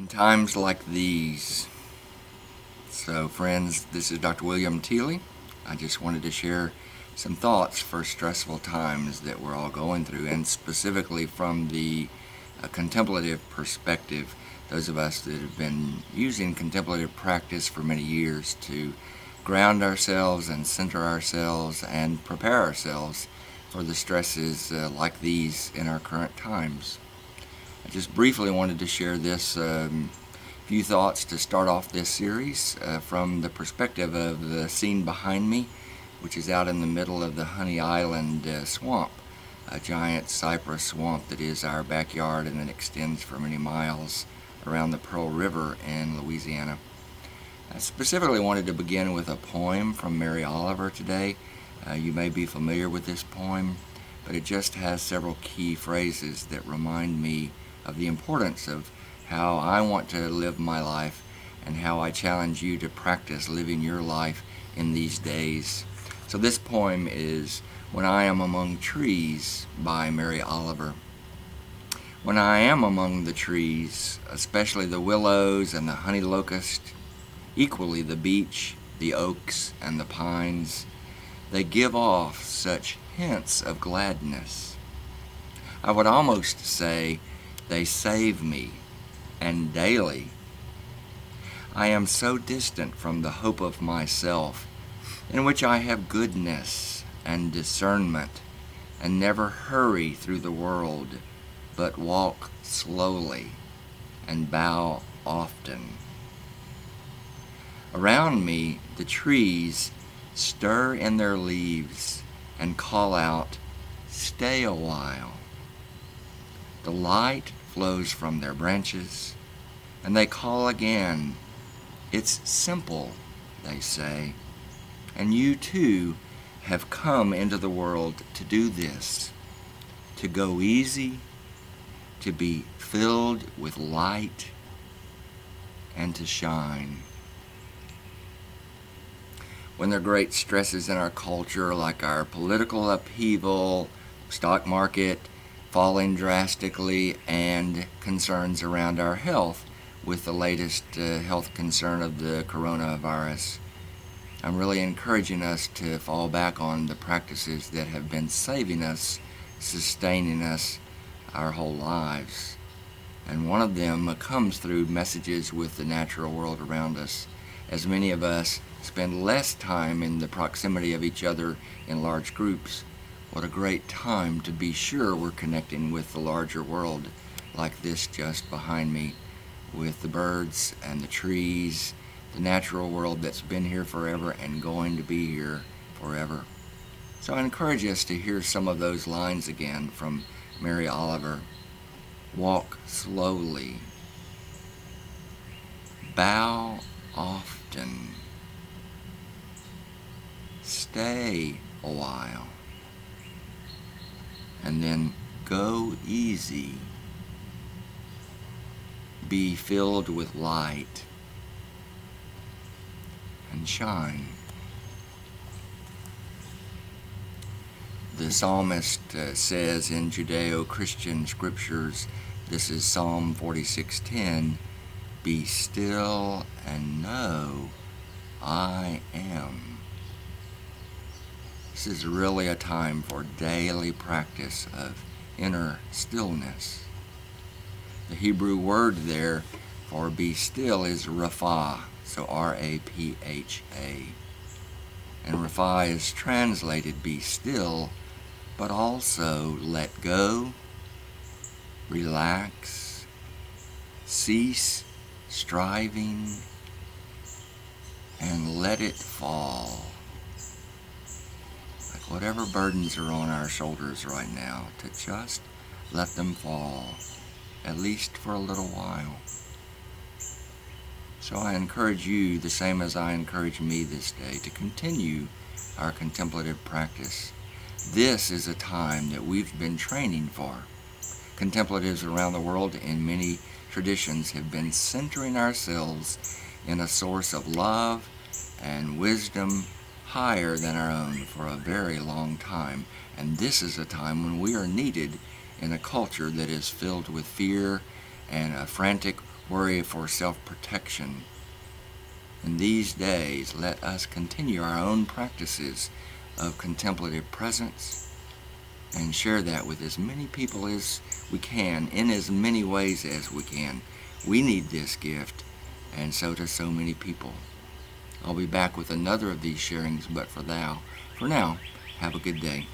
In times like these. So, friends, this is Dr. William Teely. I just wanted to share some thoughts for stressful times that we're all going through, and specifically from the contemplative perspective, those of us that have been using contemplative practice for many years to ground ourselves and center ourselves and prepare ourselves for the stresses like these in our current times. I just briefly wanted to share this few thoughts to start off this series from the perspective of the scene behind me, which is out in the middle of the Honey Island swamp, a giant cypress swamp that is our backyard and then extends for many miles around the Pearl River in Louisiana. I specifically wanted to begin with a poem from Mary Oliver today. You may be familiar with this poem, but it just has several key phrases that remind me of the importance of how I want to live my life and how I challenge you to practice living your life in these days. So this poem is When I Am Among Trees by Mary Oliver. When I am among the trees, especially the willows and the honey locust, equally the beech, the oaks, and the pines, they give off such hints of gladness. I would almost say they save me, and daily. I am so distant from the hope of myself, in which I have goodness and discernment, and never hurry through the world, but walk slowly and bow often. Around me the trees stir in their leaves and call out, "Stay a while." The light flows from their branches, and they call again. It's simple, they say, and you too have come into the world to do this, to go easy, to be filled with light, and to shine. When there are great stresses in our culture, like our political upheaval, stock market falling drastically, and concerns around our health with the latest health concern of the coronavirus, I'm really encouraging us to fall back on the practices that have been saving us, sustaining us our whole lives. And one of them comes through messages with the natural world around us. As many of us spend less time in the proximity of each other in large groups, what a great time to be sure we're connecting with the larger world, like this just behind me, with the birds and the trees, the natural world that's been here forever and going to be here forever. So I encourage us to hear some of those lines again from Mary Oliver. Walk slowly. Bow often. Stay a while. And then go easy. Be filled with light and shine. The psalmist says in Judeo-Christian scriptures, this is Psalm 46:10, "Be still and know I am." This is really a time for daily practice of inner stillness. The Hebrew word there for be still is rapha, so R-A-P-H-A. And rapha is translated be still, but also let go, relax, cease striving, and let it fall. Like whatever burdens are on our shoulders right now, to just let them fall, at least for a little while. So I encourage you, the same as I encourage me this day, to continue our contemplative practice. This is a time that we've been training for. Contemplatives around the world in many traditions have been centering ourselves in a source of love and wisdom higher than our own for a very long time. And this is a time when we are needed in a culture that is filled with fear and a frantic worry for self-protection. In these days, let us continue our own practices of contemplative presence and share that with as many people as we can, in as many ways as we can. We need this gift, and so do so many people. I'll be back with another of these sharings, but for now, have a good day.